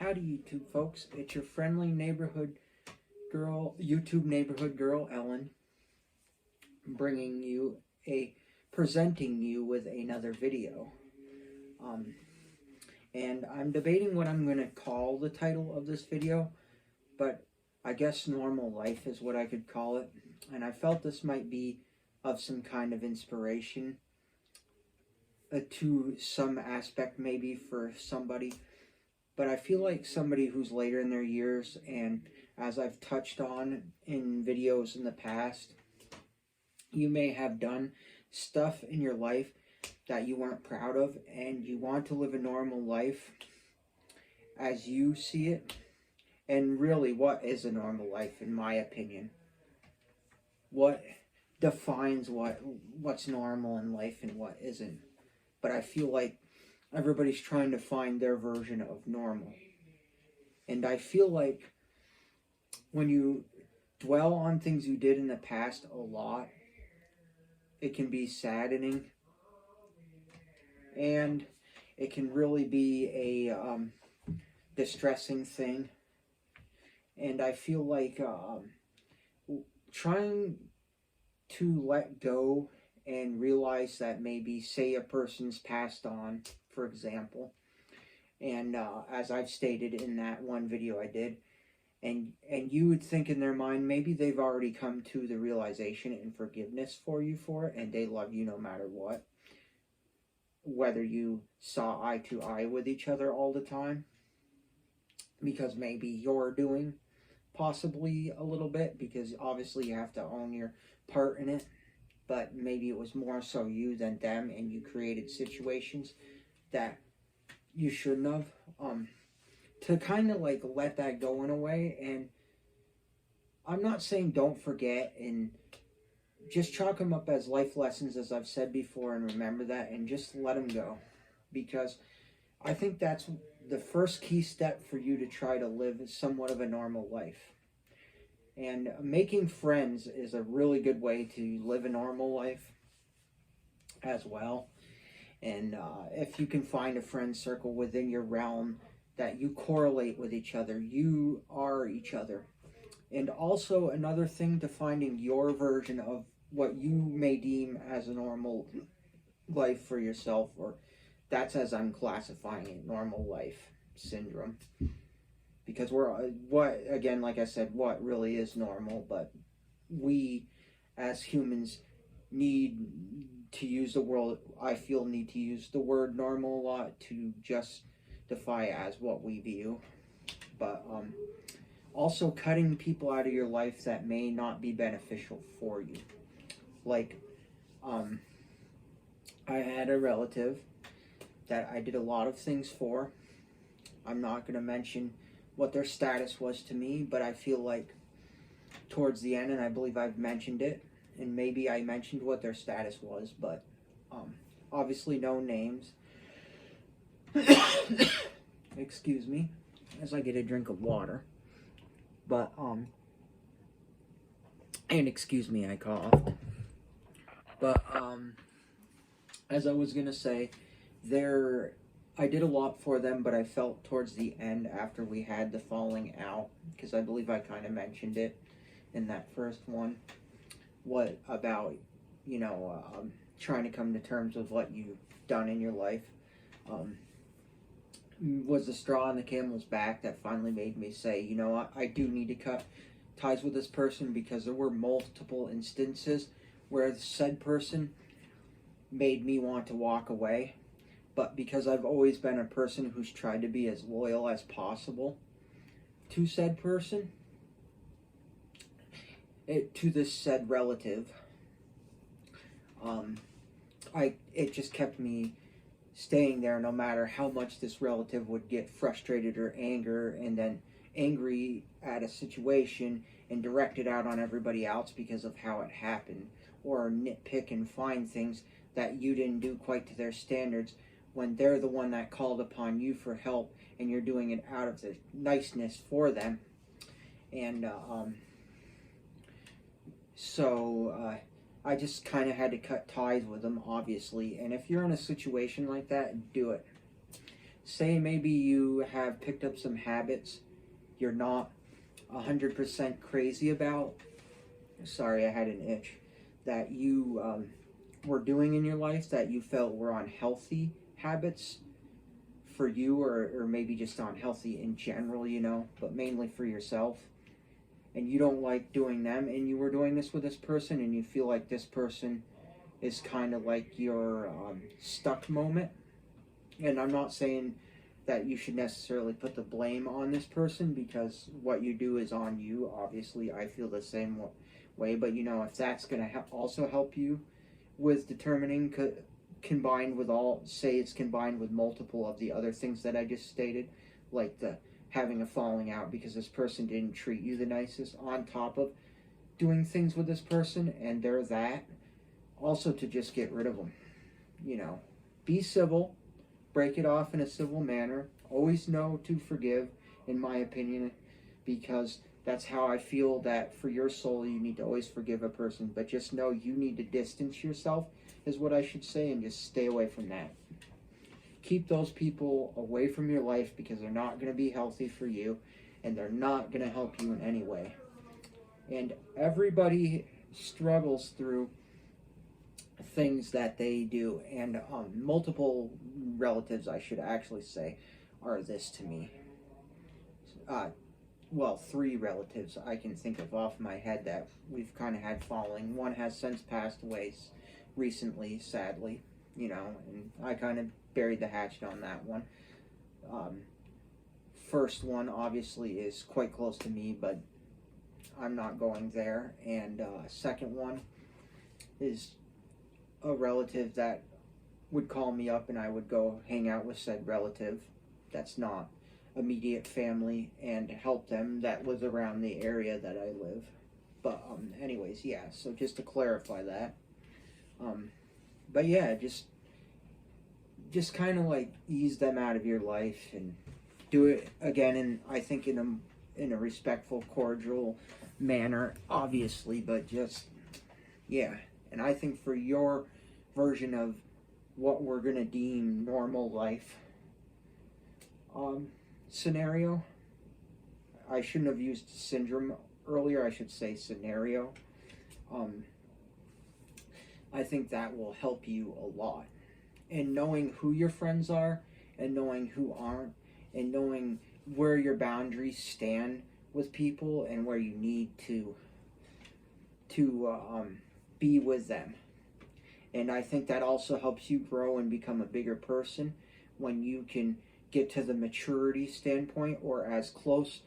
Howdy YouTube folks, it's your friendly neighborhood girl, YouTube neighborhood girl, Ellen, presenting you with another video. And I'm debating what I'm going to call the title of this video, but I guess normal life is what I could call it. And I felt this might be of some kind of inspiration to some aspect maybe for somebody. But I feel like somebody who's later in their years, and as I've touched on in videos in the past, you may have done stuff in your life that you weren't proud of, and you want to live a normal life as you see it. And really, what is a normal life, in my opinion? What defines what's normal in life and what isn't? But I feel like everybody's trying to find their version of normal. And I feel like when you dwell on things you did in the past a lot, it can be saddening. And it can really be a distressing thing. And I feel like trying to let go and realize that maybe, say, a person's passed on, for example, and as I've stated in that one video I did, and you would think in their mind maybe they've already come to the realization and forgiveness for you for it, and they love you no matter what, whether you saw eye to eye with each other all the time, because maybe you're doing possibly a little bit, because obviously you have to own your part in it, but maybe it was more so you than them, and you created situations that you shouldn't have, to kind of like let that go in a way. And I'm not saying don't forget, and just chalk them up as life lessons, as I've said before, and remember that, and just let them go, because I think that's the first key step for you to try to live somewhat of a normal life. And making friends is a really good way to live a normal life as well. And if you can find a friend circle within your realm that you correlate with each other, you are each other. And also another thing to finding your version of what you may deem as a normal life for yourself, or that's as I'm classifying it, normal life syndrome. Because again, like I said, what really is normal, but we as humans need to use the word, I feel need to use the word normal a lot to justify as what we view. But also cutting people out of your life that may not be beneficial for you. Like, I had a relative that I did a lot of things for. I'm not going to mention what their status was to me, but I feel like towards the end, and I believe I've mentioned it, and maybe I mentioned what their status was, but obviously no names. Excuse me as I get a drink of water. But and excuse me, I coughed. But as I was gonna say, I did a lot for them, but I felt towards the end, after we had the falling out, because I believe I kind of mentioned it in that first one, what about, trying to come to terms with what you've done in your life, was the straw on the camel's back that finally made me say, you know what, I do need to cut ties with this person, because there were multiple instances where the said person made me want to walk away. But because I've always been a person who's tried to be as loyal as possible to said person, to this said relative, it just kept me staying there no matter how much this relative would get frustrated or angry at a situation and direct it out on everybody else because of how it happened, or nitpick and find things that you didn't do quite to their standards, when they're the one that called upon you for help, and you're doing it out of the niceness for them. And so I just kind of had to cut ties with them, obviously. And if you're in a situation like that, do it. say maybe you have picked up some habits you're not 100% crazy about. Sorry, I had an itch. That you were doing in your life that you felt were unhealthy habits for you, or maybe just unhealthy in general, but mainly for yourself. And you don't like doing them, and you were doing this with this person, and you feel like this person is kind of like your stuck moment. And I'm not saying that you should necessarily put the blame on this person, because what you do is on you. Obviously, I feel the same way, but if that's going to also help you with determining, combined with say it's combined with multiple of the other things that I just stated, like the having a falling out because this person didn't treat you the nicest, on top of doing things with this person, and they're that, also to just get rid of them. Be civil, break it off in a civil manner, always know to forgive, in my opinion, because that's how I feel that for your soul you need to always forgive a person, but just know you need to distance yourself, is what I should say, and just stay away from that. Keep those people away from your life, because they're not going to be healthy for you, and they're not going to help you in any way. And everybody struggles through things that they do, and multiple relatives, I should actually say, are this to me. Well, 3 relatives I can think of off my head that we've kind of had falling. One has since passed away recently, sadly, and I kind of buried the hatchet on that one. First one obviously is quite close to me, but I'm not going there. And second one is a relative that would call me up and I would go hang out with said relative that's not immediate family and help them, that was around the area that I live. But anyways, yeah, so just to clarify that. But yeah, just kind of like ease them out of your life and do it again, and I think in a respectful, cordial manner, obviously, but just, yeah. And I think for your version of what we're gonna deem normal life scenario, I shouldn't have used syndrome earlier, I should say scenario. I think that will help you a lot. And knowing who your friends are and knowing who aren't, and knowing where your boundaries stand with people and where you need to be with them. And I think that also helps you grow and become a bigger person when you can get to the maturity standpoint, or as close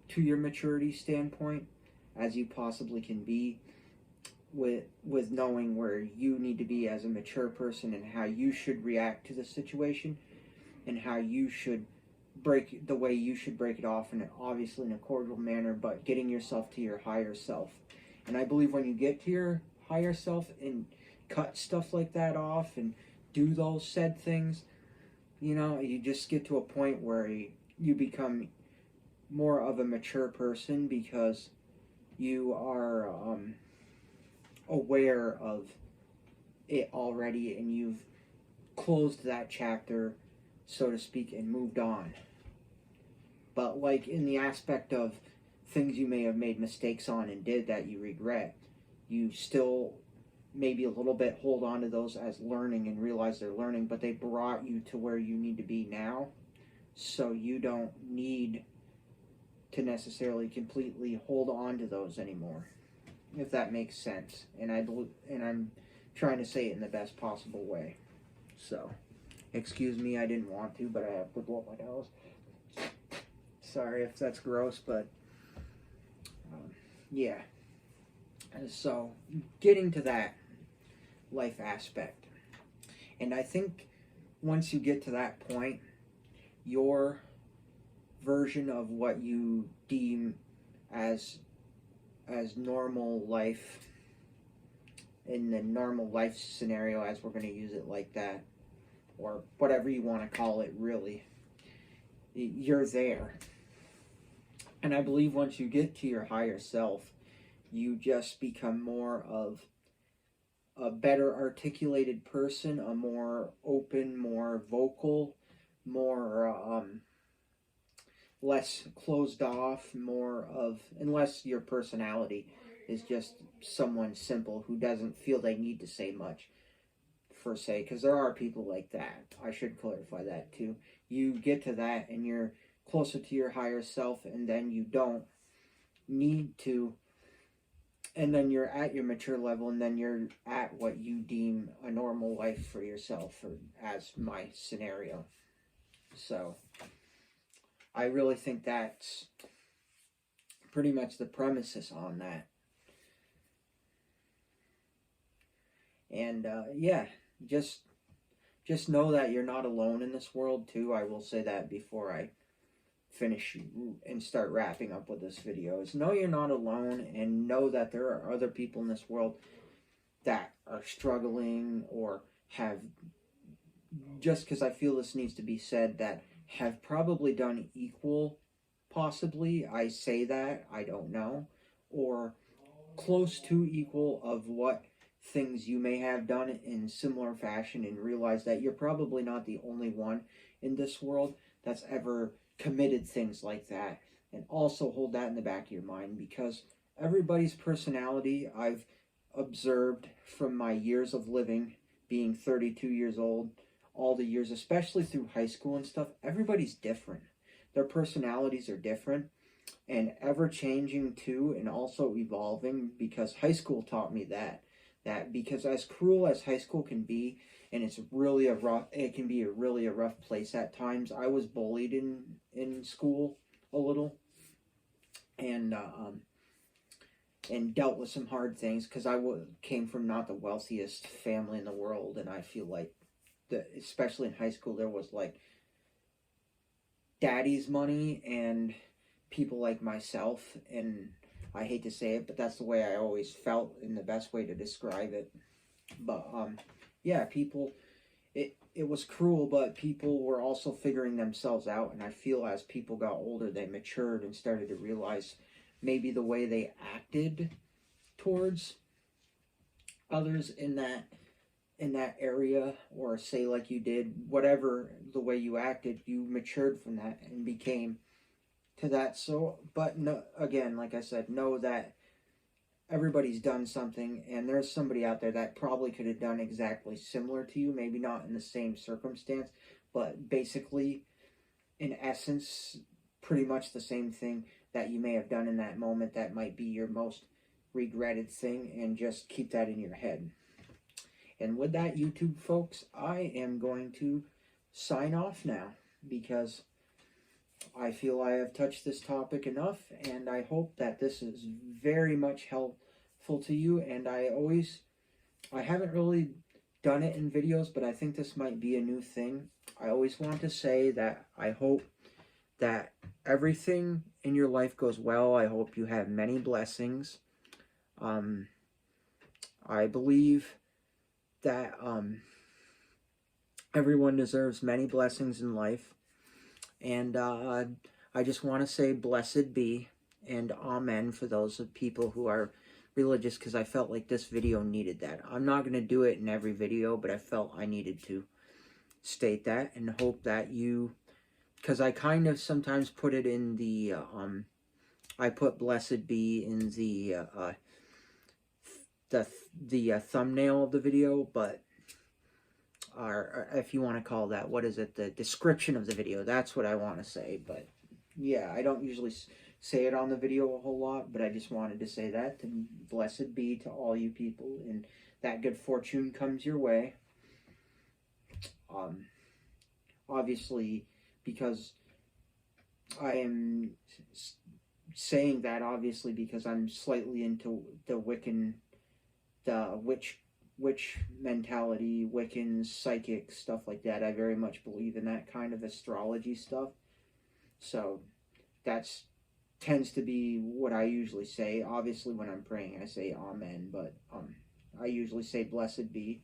to your maturity standpoint as you possibly can be, with knowing where you need to be as a mature person and how you should react to the situation, and how you should break it off, and obviously in a cordial manner, but getting yourself to your higher self. And I believe when you get to your higher self and cut stuff like that off and do those said things, you just get to a point where you become more of a mature person, because you are aware of it already, and you've closed that chapter, so to speak, and moved on. But like in the aspect of things you may have made mistakes on and did that you regret, you still maybe a little bit hold on to those as learning and realize they're learning, but they brought you to where you need to be now, so you don't need to necessarily completely hold on to those anymore, if that makes sense. And I'm trying to say it in the best possible way. So, excuse me, I didn't want to, but I have to blow my nose. Sorry if that's gross, but yeah. So, getting to that life aspect. And I think once you get to that point, your version of what you deem as normal life, in the normal life scenario, as we're going to use it like that, or whatever you want to call it, really, you're there. And I believe once you get to your higher self, you just become more of a better articulated person, a more open, more vocal more less closed off, more of, unless your personality is just someone simple who doesn't feel they need to say much, per se, because there are people like that. I should clarify that too. You get to that and you're closer to your higher self, and then you don't need to, and then you're at your mature level, and then you're at what you deem a normal life for yourself, or as my scenario. So I really think that's pretty much the premises on that. And yeah, just know that you're not alone in this world too. I will say that before I finish and start wrapping up with this video, is know you're not alone, and know that there are other people in this world that are struggling, or have, just because I feel this needs to be said, that have probably done equal, possibly, I say that, I don't know, or close to equal of what things you may have done in similar fashion, and realize that you're probably not the only one in this world that's ever committed things like that. And also hold that in the back of your mind, because everybody's personality, I've observed from my years of living, being 32 years old, all the years, especially through high school and stuff, everybody's different. Their personalities are different, and ever changing too, and also evolving, because high school taught me that because as cruel as high school can be, and it can be a really rough place at times. I was bullied in school a little, and dealt with some hard things, because came from not the wealthiest family in the world, and I feel like especially in high school, there was like daddy's money and people like myself, and I hate to say it, but that's the way I always felt, and the best way to describe it. But yeah, people, it was cruel, but people were also figuring themselves out, and I feel as people got older, they matured and started to realize maybe the way they acted towards others in that area, or say like you did, whatever the way you acted, you matured from that and became to that. So, but no, again, like I said, know that everybody's done something, and there's somebody out there that probably could have done exactly similar to you, maybe not in the same circumstance, but basically, in essence, pretty much the same thing that you may have done in that moment. That might be your most regretted thing, and just keep that in your head. And with that, YouTube folks, I am going to sign off now, because I feel I have touched this topic enough, and I hope that this is very much helpful to you. And I haven't really done it in videos, but I think this might be a new thing. I always want to say that I hope that everything in your life goes well. I hope you have many blessings. I believe that everyone deserves many blessings in life. And I just want to say blessed be and amen for those of people who are religious, because I felt like this video needed that. I'm not going to do it in every video, but I felt I needed to state that, and hope that you, because I kind of sometimes put it in the, I put blessed be in the thumbnail of the video, but or if you want to call that, what is it, the description of the video, that's what I want to say. But yeah, I don't usually say it on the video a whole lot, but I just wanted to say that, and blessed be to all you people, and that good fortune comes your way. Obviously, because I am saying that, obviously, because I'm slightly into the Wiccan, the witch mentality, Wiccans, psychic, stuff like that. I very much believe in that kind of astrology stuff. So that's tends to be what I usually say. Obviously, when I'm praying, I say amen, but I usually say blessed be.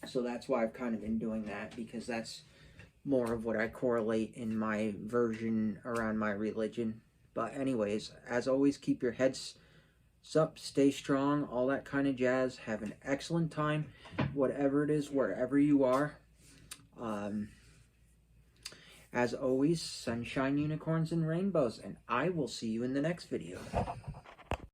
So that's why I've kind of been doing that, because that's more of what I correlate in my version around my religion. But anyways, as always, keep your heads up, stay strong, all that kind of jazz. Have an excellent time, whatever it is, wherever you are. As always, sunshine, unicorns, and rainbows, and I will see you in the next video.